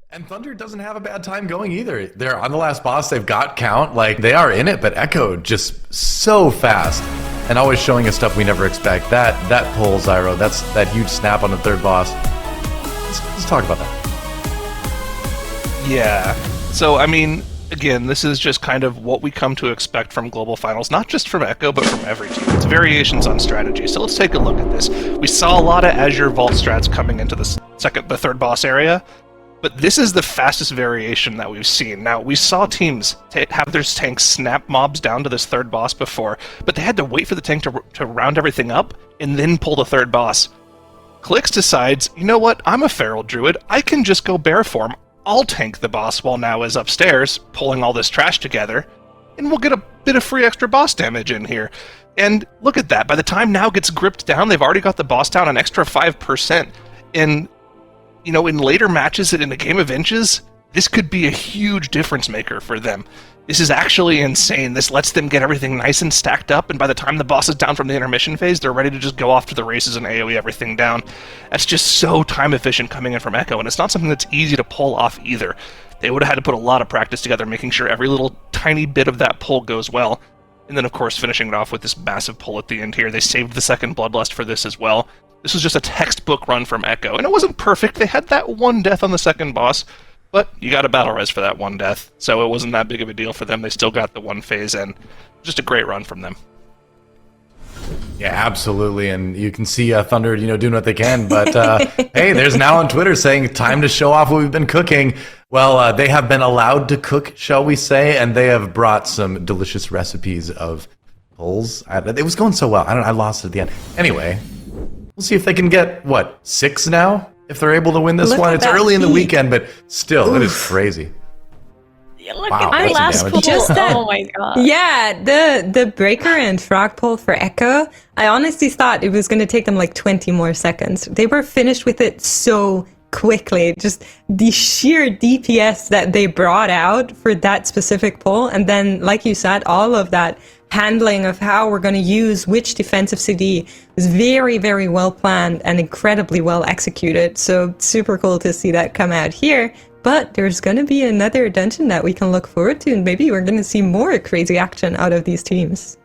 And Thunder doesn't have a bad time going either. They're on the last boss. They've got count. Like, they are in it, but Echo just so fast and always showing us stuff we never expect. That pull, Zyro, that's that huge snap on the third boss. Let's talk about that. Yeah. So, I mean, again, this is just kind of what we come to expect from Global Finals, not just from Echo, but from every team. It's variations on strategy. So let's take a look at this. We saw a lot of Azure Vault strats coming into the third boss area, but this is the fastest variation that we've seen. Now, we saw teams have their tanks snap mobs down to this third boss before, but they had to wait for the tank to round everything up and then pull the third boss. Clix decides, you know what, I'm a feral druid, I can just go bear form. I'll tank the boss while Now is upstairs, pulling all this trash together, and we'll get a bit of free extra boss damage in here. And look at that, by the time Now gets gripped down, they've already got the boss down an extra 5%. And, you know, in later matches and in a game of inches, this could be a huge difference maker for them. This is actually insane. This lets them get everything nice and stacked up, and by the time the boss is down from the intermission phase, they're ready to just go off to the races and AoE everything down. That's just so time efficient coming in from Echo, and it's not something that's easy to pull off either. They would have had to put a lot of practice together, making sure every little tiny bit of that pull goes well. And then, of course, finishing it off with this massive pull at the end here. They saved the second Bloodlust for this as well. This was just a textbook run from Echo, and it wasn't perfect. They had that one death on the second boss, but you got a battle res for that one death, so it wasn't that big of a deal for them. They still got the one phase, and just a great run from them. Yeah, absolutely, and you can see Thunder, doing what they can. But hey, there's Now on Twitter saying time to show off what we've been cooking. Well, they have been allowed to cook, shall we say, and they have brought some delicious recipes of pulls. It was going so well. I lost it at the end. Anyway, we'll see if they can get 6 now. If they're able to win this one, it's early in the weekend, but still, it is crazy. Look Wow, at that's my last damage. pull. Just that- Oh my god. Yeah, the breaker and frog pull for Echo, I honestly thought it was going to take them like 20 more seconds. They were finished with it so quickly. Just the sheer DPS that they brought out for that specific pull. And then, like you said, all of that handling of how we're going to use which defensive CD was very, very well planned and incredibly well executed. So super cool to see that come out here. But there's going to be another dungeon that we can look forward to, and maybe we're going to see more crazy action out of these teams.